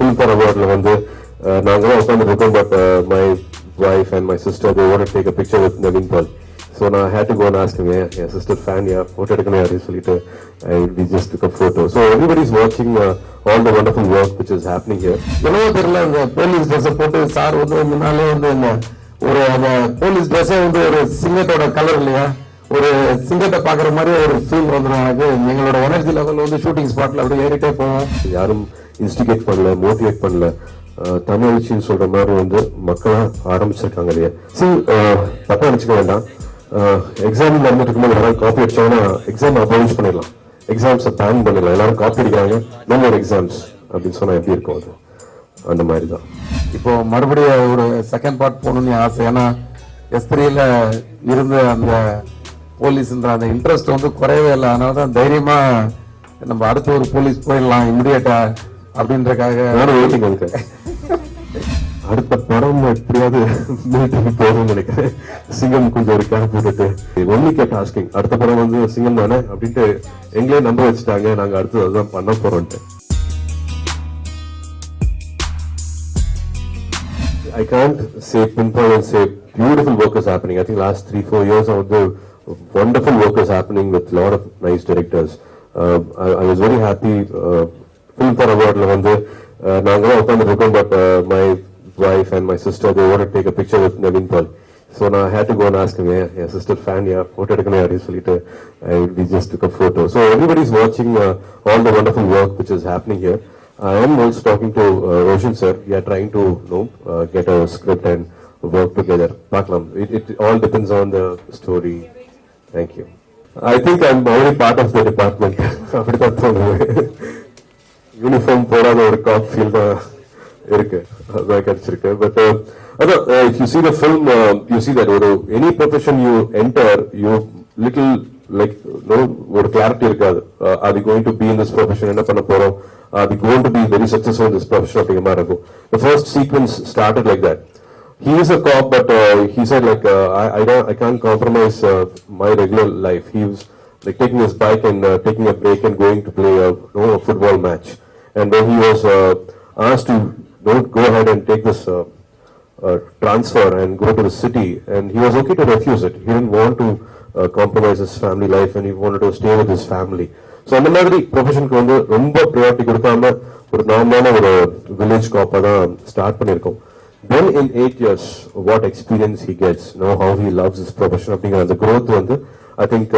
Filmfare அவார்ட்ல வந்து நாங்களாம் உட்காந்துருக்கோம். But my wife and my sister, they want to take a picture with Naveen Paul. So now I had to go and ask him, yeah, sister fan, yeah, photo எடுக்கணும் யாரையும் சொல்லிட்டு we just took a photo. So everybody's watching all the wonderful work which is happening here. என்னவோ தெரியல, இந்த police dress போட்டு sir வந்து முன்னாலே வந்து இந்த ஒரு அந்த போலீஸ் ட்ரெஸ்ஸே வந்து ஒரு சிங்கத்தோட கலர் இல்லையா, ஒரு சிங்கத்தை பாக்குற மாதிரி ஒரு ஃபீல் வந்துடும் எனக்கு. எங்களோட எனர்ஜி லெவல் வந்து ஷூட்டிங் ஸ்பாட்ல அப்படியே ஏறிட்டே போவோம். யாரும் இன்ஸ்டிகேட் பண்ணல, மோட்டிவேட் பண்ணல, தமிழ்ச்சின்னு சொல்ற மாதிரி வந்து மக்களா ஆரம்பிச்சிருக்காங்க இல்லையா. சரி, தப்பா நினைச்சுக்க வேண்டாம். எக்ஸாம் நடந்துட்டு இருக்கும்போது எல்லாரும் காப்பி அடிச்சாங்கன்னா எக்ஸாம் அபாலிஷ் பண்ணிடலாம், எக்ஸாம்ஸை பேன் பண்ணிடலாம். எல்லாரும் காப்பி அடிக்கிறாங்க, நம்ம ஒரு எக்ஸாம்ஸ் அப்படின்னு சொன்னா எப்படி இருக்கும்? அது அந்த மாதிரி தான். இப்போ மறுபடியும் ஒரு செகண்ட் பார்ட் போகணும்னு ஆசை. ஏன்னா S3ல இருந்த அந்த போலீஸ்ன்ற அந்த இன்ட்ரெஸ்ட் வந்து குறையவே இல்லை. அதனால தான் தைரியமா நம்ம அடுத்த ஒரு போலீஸ் போயிடலாம் இமிடியேட்டா அப்படின்றக்காக நானும் வெயிட்டிங் இருக்கேன். அடுத்த படம் எப்படியாவது மிலிட்டரி போகணும்னு நினைக்கிறேன். சிங்கம் கொஞ்சம் ஒரு கேப் போட்டுட்டு ஒன்லி கேட் ஆஸ்கிங், அடுத்த படம் வந்து சிங்கம் தானே அப்படின்ட்டு எங்களே நம்ப வச்சுட்டாங்க. நாங்க அடுத்து அதுதான் பண்ண போறோம்ட்டு. I can't say pinpoint and say beautiful work is happening. I think last 3-4 years of the wonderful work is happening with a lot of nice directors. I was very happy. Filmfare அவார்ட்ல வந்து நாங்களாம் உட்காந்துருக்கோம். But my wife and my sister, they want to take a picture with Naveen Paul. So now I had to go and ask him, yeah, sister fan, yeah, photo எடுக்கணும் யாரையும் சொல்லிட்டு we just took a photo. So everybody's watching all the wonderful work which is happening here. I am also talking to Roshan sir. We are trying to get a script and work together. Paklam. It all depends on the story. Thank you. I think I'm already part of the department. அப்படிதான் தோணுது. Uniform போடாத ஒரு காப் feel தான் இருக்கு, அதான் கிடைச்சிருக்கு. But அதான், if you see the film, you see that any profession you enter, you little like ஒரு கிளாரிட்டி இருக்காது. are we going to be in this profession, என்ன பண்ண போறோம், are we going to be very successful in this profession அப்படிங்கிற மாதிரி இருக்கும். The first sequence started like that. He is a cop, but he said like I can't compromise my regular life. He was like taking his bike and taking a break and going to play a football match. And then he was asked to don't go ahead and take this transfer and go to the city, and he was okay to refuse it. He didn't want to compromise his family life, and he wanted to stay with his family. So அந்த மாதிரி ப்ரொஃபஷனுக்கு வந்து ரொம்ப priority கொடுக்காம ஒரு நார்மலான ஒரு village காப்பா தான் start பண்ணியிருக்கோம். Then in 8 years, what experience he gets, how he loves his profession அப்படிங்கிற அந்த growth வந்து I think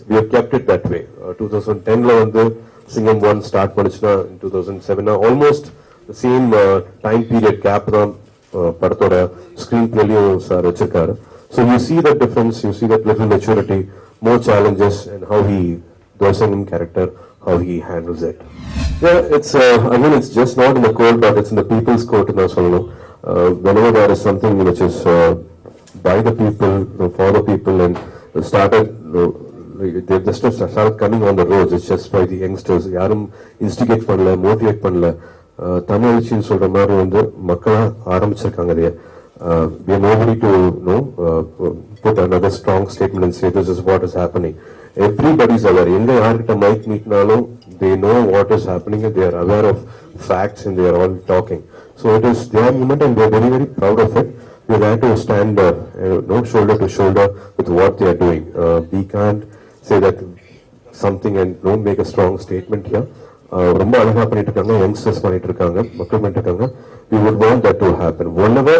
we have kept it that way. 2010ல வந்து சிங்கம் 1 ஸ்டார்ட் பண்ணுச்சுன்னா 2007 almost same time period gap தான் படத்தோட ஸ்கிரீன் பிளேலையும் சார் வச்சிருக்காரு. So you see that difference, you see that little maturity, more challenges and how he தோசங்கம் character, how he handles it. It's again it's just not in the court, but it's in the people's court தான் சொல்லணும். whenever there is something which is by the people, for the people, and started they just started coming on the roads. It's just by the youngsters. யாரும் instigate பண்ணல, motivate பண்ணல, தமிழ்ச்சின்னு சொல்ற மாதிரி வந்து மக்களா ஆரம்பிச்சிருக்காங்க இல்லையா. we are nobody to put another strong statement and say this is what is happening. Everybody's aware. எங்க யார்கிட்ட mic மீட்னாலும் they know what is happening and they are aware of facts and they are all talking. So it is their movement and they are very, very proud of it. We are there to stand shoulder to shoulder with what they are doing. We can't say that something and make a strong statement here. ரொம்ப அழகா பண்ணிட்டு இருக்காங்க, youngsters பண்ணிட்டு இருக்காங்க, மக்கள் பண்ணிட்டு இருக்காங்க. We would want that to happen. Whenever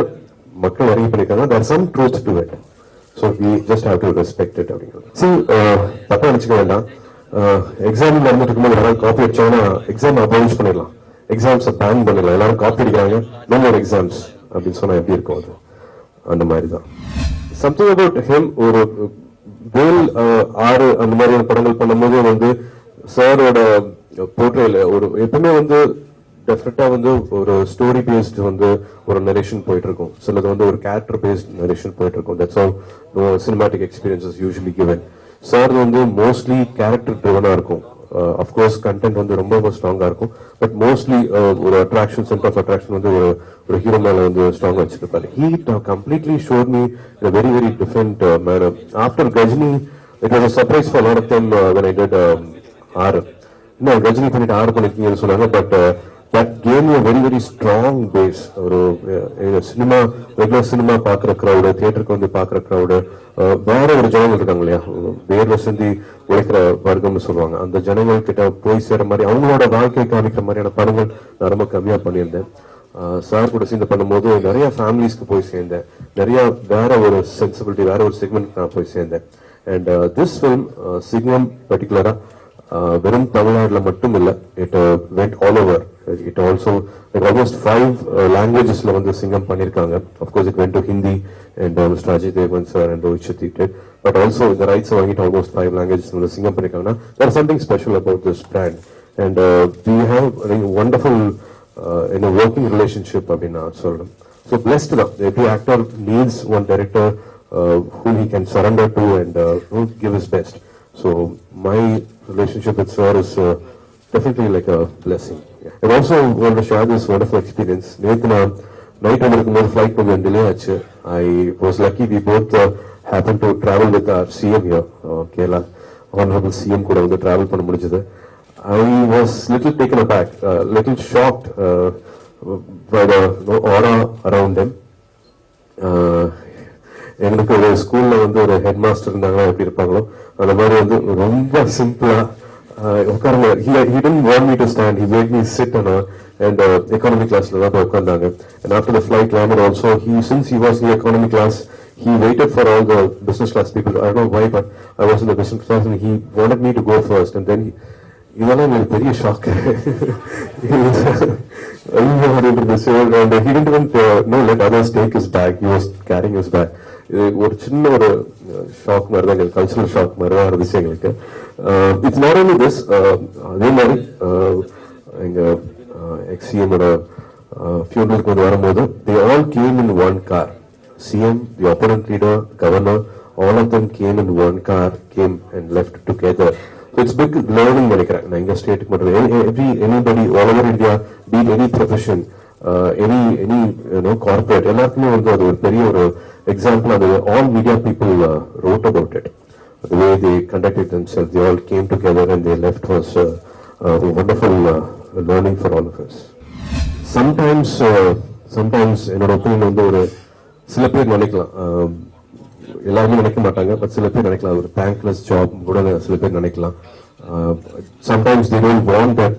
மக்கள் இறங்கி பண்ணிருக்காங்க, there is some truth to it. So we just have to respect it. See, தப்பா நினைச்சுக்க வேண்டாம். எக்ஸாம் நடந்துட்டு இருக்கும்போது எல்லாரும் காப்பி அடிச்சாங்கன்னா எக்ஸாம் அபாலிஷ் பண்ணிடலாம், எக்ஸாம்ஸை பேன் பண்ணிடலாம். எல்லாரும் காப்பி அடிக்கிறாங்க, நம்ம ஒரு எக்ஸாம்ஸ் அப்படின்னு சொன்னா எப்படி இருக்கும்? அது அந்த மாதிரி தான். சம்திங் அபவுட் ஹிம், ஒரு வேல் 6 அந்த மாதிரியான படங்கள் பண்ணும்போது வந்து சாரோட போர்ட்ரேல ஒரு எப்பவுமே வந்து டெஃபினட்டா வந்து ஒரு ஸ்டோரி பேஸ்ட் வந்து ஒரு நரேஷன் போயிட்டு இருக்கும், சிலது வந்து ஒரு கேரக்டர் பேஸ்ட் நரேஷன் போயிட்டு இருக்கும். That's all cinematic experiences usually given. Sir வந்து மோஸ்ட்லி கேரக்டர் ட்ரிவனா இருக்கும். அஃப்கோர்ஸ் கண்டென்ட் வந்து ரொம்ப ஸ்ட்ராங்கா இருக்கும், பட் மோஸ்ட்லி ஒரு அட்ராக்ஷன், சென்டர் ஆஃப் அட்ராக்ஷன் வந்து ஒரு ஹீரோ மேல வந்து ஸ்ட்ராங்கா வச்சிருப்பாரு. He completely ஷோட் me in a very, very different manner. After Gajini, it was a surprise for a lot of them when I did R. No, Gajini பண்ணிட்டு R பண்ணிருக்கீங்கன்னு சொன்னாங்க, but that gave me a very very strong base. ஒரு cinema regular cinema பார்க்குற crowd, தியேட்டருக்கு வந்து பார்க்குற crowd, வேற ஒரு ஜனங்கள் இருக்காங்க இல்லையா, வேர்ல சிந்தி உழைக்கிற வர்க்கம்னு சொல்லுவாங்க, அந்த ஜனங்கள் கிட்ட போய் சேர மாதிரி அவங்களோட வாழ்க்கை காமிக்கிற மாதிரியான படங்கள் நான் ரொம்ப கம்மியா பண்ணியிருந்தேன். சார் கூட சேர்ந்து பண்ணும்போது நிறைய ஃபேமிலிஸ்க்கு போய் சேர்ந்தேன், நிறைய வேற ஒரு சென்சிபிலிட்டி, வேற ஒரு செக்மெண்ட் நான் போய் சேர்ந்தேன். அண்ட் திஸ் ஃபிலிம் சிங்கம் பர்டிகுலரா வெறும் தமிழ்நாடுல மட்டும் இல்ல, it went all over. It also almost 5 லாங்குவேஜஸ்ல வந்து சிங்கம் பண்ணிருக்காங்க. Of course it went to Hindi and mister Ajay Devgn sir and Rohit Shetty did, but also இந்த ரைட்ஸ் வாங்கிட்டு ஆல்மோஸ்ட் 5 லாங்குவேஜஸ் வந்து Singam பண்ணிருக்காங்கன்னா there is something special about this brand, and we have a wonderful in a working relationship அப்படின்னு நான் சொல்றேன். So blessed தான். Every actor needs one director whom he can surrender to and give his best. So my relationship with sir is definitely like a blessing. Yeah. I also want to share this wonderful experience. நேத்து நான் night வந்திருக்கும்போது flight கொஞ்சம் delay ஆச்சு. I was lucky we both happened to travel with our CM here, Kerala honorable CM கூட வந்து travel பண்ண முடிஞ்சது. I was little taken aback, little shocked by the aura around him. எங்களுக்கு ஒரு ஸ்கூல்ல வந்து ஒரு ஹெட் மாஸ்டர் இருந்தாங்கன்னா எப்படி இருப்பாங்களோ அந்த மாதிரி வந்து ரொம்ப சிம்பிளா உட்காருங்க. He didn't want me to stand. He made me sit on and economy classல தான் போய் உட்கார்ந்தாங்க. And after the flight landed also, since he was in the economy class, he waited for all the business class people. I don't know why, but I was in the business class and he wanted me to go first, and then இதெல்லாம் எனக்கு பெரிய shock. And he didn't even let others take his bag. He was carrying his bag. இது ஒரு சின்ன ஒரு shock மாதிரி தான், எங்களுக்கு கல்ச்சரல் ஷாக் மாதிரி தான் இருந்துச்சு எங்களுக்கு. இட்ஸ் நாட் ஒன்லி திஸ், அதே மாதிரி எங்க எக்ஸிஎமோட ஃபியூனலுக்கு வந்து வரும்போது they all came in one car. CM, the opponent leader, governor, all of them came in one car, came and left together. So it's big learning நினைக்கிறேன். நான் எங்க ஸ்டேட்டுக்கு மட்டும் anybody all over India, be it any profession, any corporate, எல்லாருக்குமே வந்து அது ஒரு பெரிய ஒரு எக்ஸாம்பிள். அது all media people wrote about it. The way they conducted themselves, they all came together and they left was a wonderful learning for all of us. Sometimes என்னோட opinion வந்து ஒரு சில பேர் நினைக்கலாம், எல்லாருமே நினைக்க மாட்டாங்க, பட் சில பேர் நினைக்கலாம் ஒரு தேங்க்லெஸ் ஜாப் கூட சில பேர் நினைக்கலாம். Sometimes they don't want that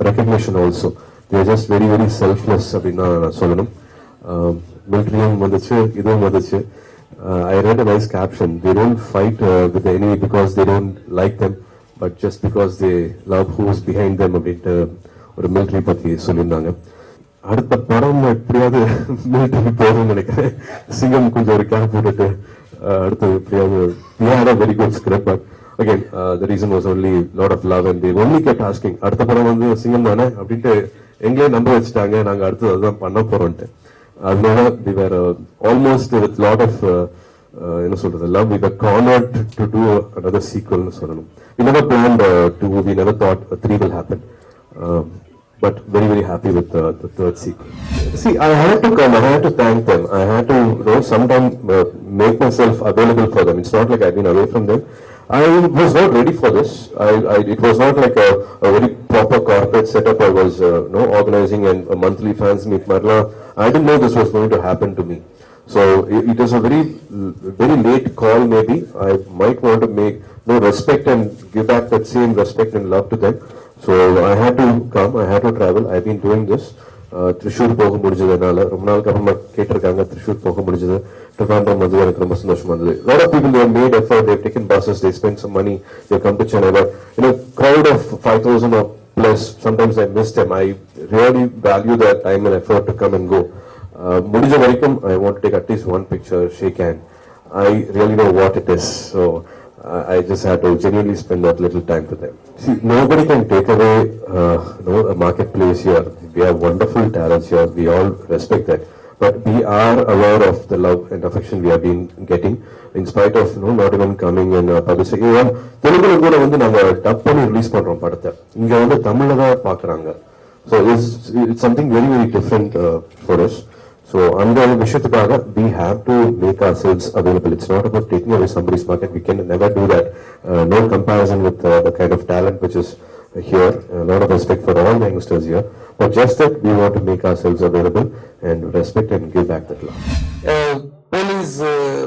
recognition also. They are just very very selfless அப்படின்னு நான் சொல்லணும். மிலிட்டரியும் வந்துச்சு, இதுவும் வந்துச்சு. I read a nice caption. They don't fight with the enemy because they don't like them, but just because they love who is behind them அப்படின்ட்டு ஒரு military பத்தி சொல்லியிருந்தாங்க. அடுத்த படம் எப்படியாவது மிலிட்டரி போகணும்னு நினைக்கிறேன். சிங்கம் கொஞ்சம் ஒரு கேப் போட்டுட்டு அடுத்தது எப்படியாவது we had a very good script, but again the reason was only lot of love and they only kept asking அடுத்த படம் வந்து சிங்கம் தானே அப்படின்ட்டு எங்களே நம்ப வச்சுட்டாங்க, நாங்க அடுத்தது அதுதான் பண்ண போறோம்ட்டு. அதனால we were almost with lot of என்ன சொல்றது love, we were cornered to do another sequel னு சொல்லணும். We never planned 2, we never thought 3 will happen, but very very happy with the third sequel. See, I had to come, I had to thank them, I had to sometime make myself available for them. It's not like I've been away from them. I was not ready for this. It was not like a very proper corporate setup. I was organizing a monthly fans meet marla. I didn't know this was going to happen to me. So it is a very very late call maybe. I might want to make respect and give back that same respect and love to them. So I had to come, I had to travel. I've been doing this. Trishur போக முடிஞ்சதுனால ரொம்ப நாளுக்கு அப்புறமா கேட்டிருக்காங்க, Trishur போக முடிஞ்சது. Trivandrum வந்து எனக்கு ரொம்ப சந்தோஷமா இருந்தது. A lot of people, they have made effort, they have taken buses, they spent some money, they have come to Chennai, but crowd of 5,000 or plus, sometimes I miss them. I really value their time and effort to come and go. முடிஞ்ச வரைக்கும் I want to take at least one picture, shake hand. I really know what it is, so I just had to genuinely spend that little time with them. See, nobody can take away a marketplace here. We have wonderful talents here, we all respect that, but we are aware of the love and affection we have been getting in spite of not even coming and publicity. தெலுங்குல கூட வந்து நாங்க dub பண்ணி release பண்றோம் படத்தை, இங்க வந்து தமிழ்ல தான் பாக்குறாங்க. So it's something very very different for us. So அந்த விஷயத்துக்காக we have to make ourselves available. It's not about taking away somebody's market. We can never do that. No comparison with the kind of talent which is here. A lot of respect for all the youngsters here. But just that we want to make ourselves available and respect and give back that love. Police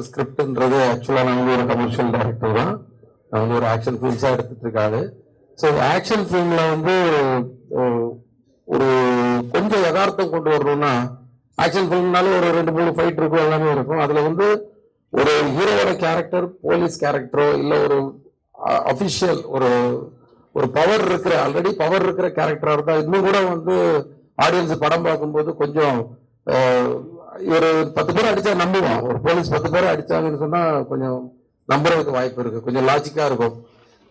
ஸ்கிரிப்ட்ன்றது ஆக்சுவலாக நான் வந்து ஒரு commercial director தான். நான் வந்து ஒரு action ஃபிலிம்ஸாக எடுத்துட்டு இருக்காரு. ஸோ ஆக்ஷன் ஃபிலிமில் வந்து ஒரு கொஞ்சம் யதார்த்தம் கொண்டு வரணும்னா, ஆக்ஷன் ஃபிலிம்னால ஒரு 2-3 ஃபைட் இருக்கும், எல்லாமே இருக்கும். அதில் வந்து ஒரு ஹீரோவோட கேரக்டர் போலீஸ் கேரக்டரோ இல்லை ஒரு அஃபிஷியல் ஒரு பவர் இருக்கிற ஆல்ரெடி பவர் இருக்கிற கேரக்டரா இருந்தா இன்னும் கூட வந்து ஆடியன்ஸ் படம் பார்க்கும்போது கொஞ்சம் ஒரு 10 பேர் அடிச்சா நம்புவான். ஒரு போலீஸ் 10 பேர் அடிச்சாங்கன்னு சொன்னா கொஞ்சம் நம்புறதுக்கு வாய்ப்பு இருக்கு, கொஞ்சம் லாஜிக்கா இருக்கும்.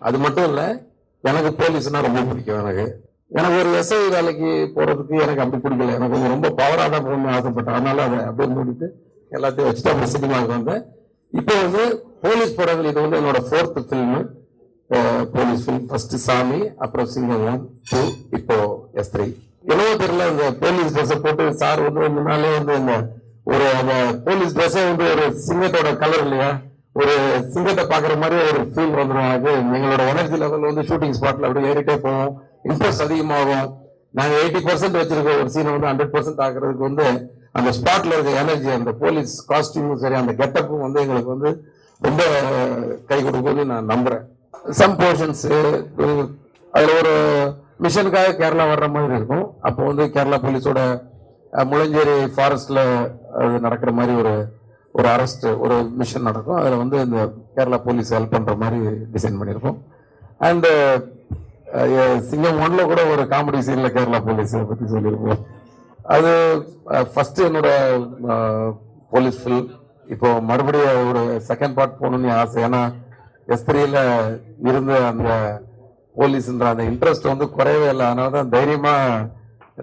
அது மட்டும் இல்ல, எனக்கு போலீஸ்னா ரொம்ப பிடிக்கும். எனக்கு ஒரு எஸ்ஐ வேலைக்கு போறதுக்கு எனக்கு அப்படி பிடிக்கல. எனக்கு கொஞ்சம் ரொம்ப பவரா தான் போகணும்னு ஆசைப்பட்டேன். அதனால அதை அப்படியே மூடிட்டு எல்லாத்தையும் வச்சுட்டு அப்படி சினிமாவுக்கு வந்தேன். இப்போ வந்து போலீஸ் படங்கள் இது வந்து என்னோட 4th film. Police film. First சாமி, அப்புறம் சிங்கம் 1, 2, இப்போ S3. என்னவோ தெரியல, இந்த போலீஸ் ட்ரெஸ் போட்டு சார் வந்து முன்னாலே வந்து இந்த ஒரு அந்த போலீஸ் ட்ரெஸ்ஸே வந்து ஒரு சிங்கத்தோட கலர் இல்லையா, ஒரு சிங்கத்தை பாக்குற மாதிரி ஒரு ஃபீல் வந்துடும். அது எங்களோட எனர்ஜி லெவல் வந்து ஷூட்டிங் ஸ்பாட்ல அப்படியே ஏறிட்டே போவோம், இன்ட்ரெஸ்ட் அதிகமாகும். நாங்க 80% வச்சிருக்க ஒரு சீனை வந்து 100% ஆக்குறதுக்கு வந்து அந்த ஸ்பாட்ல இருக்க எனர்ஜி, அந்த போலீஸ் காஸ்டியூமும் சரி, அந்த கெட்டப்பும் வந்து எங்களுக்கு வந்து ரொம்ப கை கொடுக்கும்னு நான் நம்புறேன். சம் போர்ஷன்ஸ் அதுல ஒரு மிஷனுக்காக கேரளா வர்ற மாதிரி இருக்கும். அப்போ வந்து கேரளா போலீஸோட முளஞ்சேரி ஃபாரஸ்ட்ல அது நடக்கிற மாதிரி ஒரு அரெஸ்ட், ஒரு மிஷன் நடக்கும். அதுல வந்து இந்த கேரளா போலீஸ் ஹெல்ப் பண்ற மாதிரி டிசைன் பண்ணியிருக்கோம். அண்ட் சிங்கம் 1ல கூட ஒரு காமெடி சீன்ல கேரளா போலீஸ் பத்தி சொல்லியிருக்கோம். அது ஃபர்ஸ்ட் என்னோட போலீஸ் ஃபில்ம். இப்போ மறுபடியும் ஒரு செகண்ட் பார்ட் போகணும்னு ஆசை. ஏன்னா S3ல இருந்த அந்த போலீஸ்ன்ற அந்த இன்ட்ரெஸ்ட் வந்து குறையவே இல்லை. அதனாலதான் தைரியமா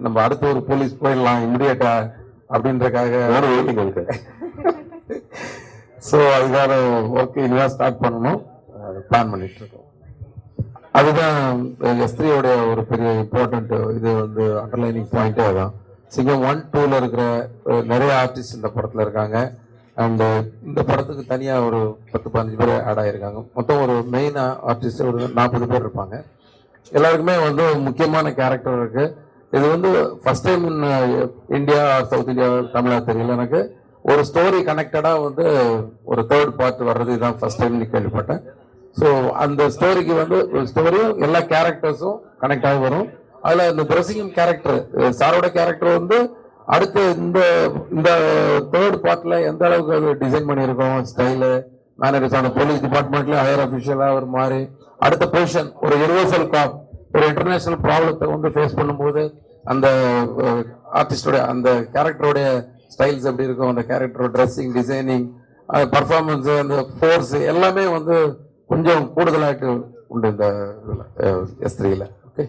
நம்ம அடுத்த ஒரு போலீஸ் போயிடலாம் இமிடியேட்டா அப்படின்றக்காக ஸோ அதுக்கான ஒர்க் இனிதான் ஸ்டார்ட் பண்ணணும், பிளான் பண்ணிட்டு இருக்கோம். அதுதான் S3யோட ஒரு பெரிய இம்பார்ட்டன்ட் இது வந்து அண்டர்லைனிங் பாயிண்டே அதான். சிங்கம் 1, 2ல இருக்கிற நிறைய ஆர்டிஸ்ட் இந்த படத்துல இருக்காங்க. அண்ட் இந்த படத்துக்கு தனியா ஒரு 10-15 பேர் ஆட் ஆயிருக்காங்க. மொத்தம் ஒரு மெயின் ஆர்டிஸ்ட் ஒரு 40 பேர் இருப்பாங்க. எல்லாருக்குமே வந்து முக்கியமான கேரக்டர் இருக்கு. இது வந்து first time India, south India, தமிழா தெரியல எனக்கு. ஒரு ஸ்டோரி கனெக்டடா வந்து ஒரு 3rd பார்ட் வர்றது இதான் ஃபர்ஸ்ட் டைம் கேள்விப்பட்டேன். ஸோ அந்த ஸ்டோரிக்கு வந்து ஸ்டோரியும் எல்லா கேரக்டர்ஸும் கனெக்ட் ஆகி வரும். அதுல இந்த துரசிங்கம் கேரக்டர், சாரோட கேரக்டர் வந்து அடுத்து இந்த 3rd பார்ட்ல எந்த அளவுக்கு அது டிசைன் பண்ணியிருக்கோம், ஸ்டைலு, மேனரிஸ், அந்த போலீஸ் டிபார்ட்மெண்ட்ல ஹையர் அபிஷியலா ஒரு மாதிரி அடுத்த பொசிஷன், ஒரு யூனிவர்சல் காப், ஒரு இன்டர்நேஷனல் ப்ராப்ளத்தை வந்து ஃபேஸ் பண்ணும்போது அந்த ஆர்டிஸ்டோட அந்த கேரக்டரோடைய ஸ்டைல்ஸ் எப்படி இருக்கும், அந்த கேரக்டரோட ட்ரெஸ்ஸிங், டிசைனிங், பர்ஃபார்மன்ஸ், அந்த ஃபோர்ஸ் எல்லாமே வந்து கொஞ்சம் கூடுதலாக உண்டு இந்த S3ல. ஓகே.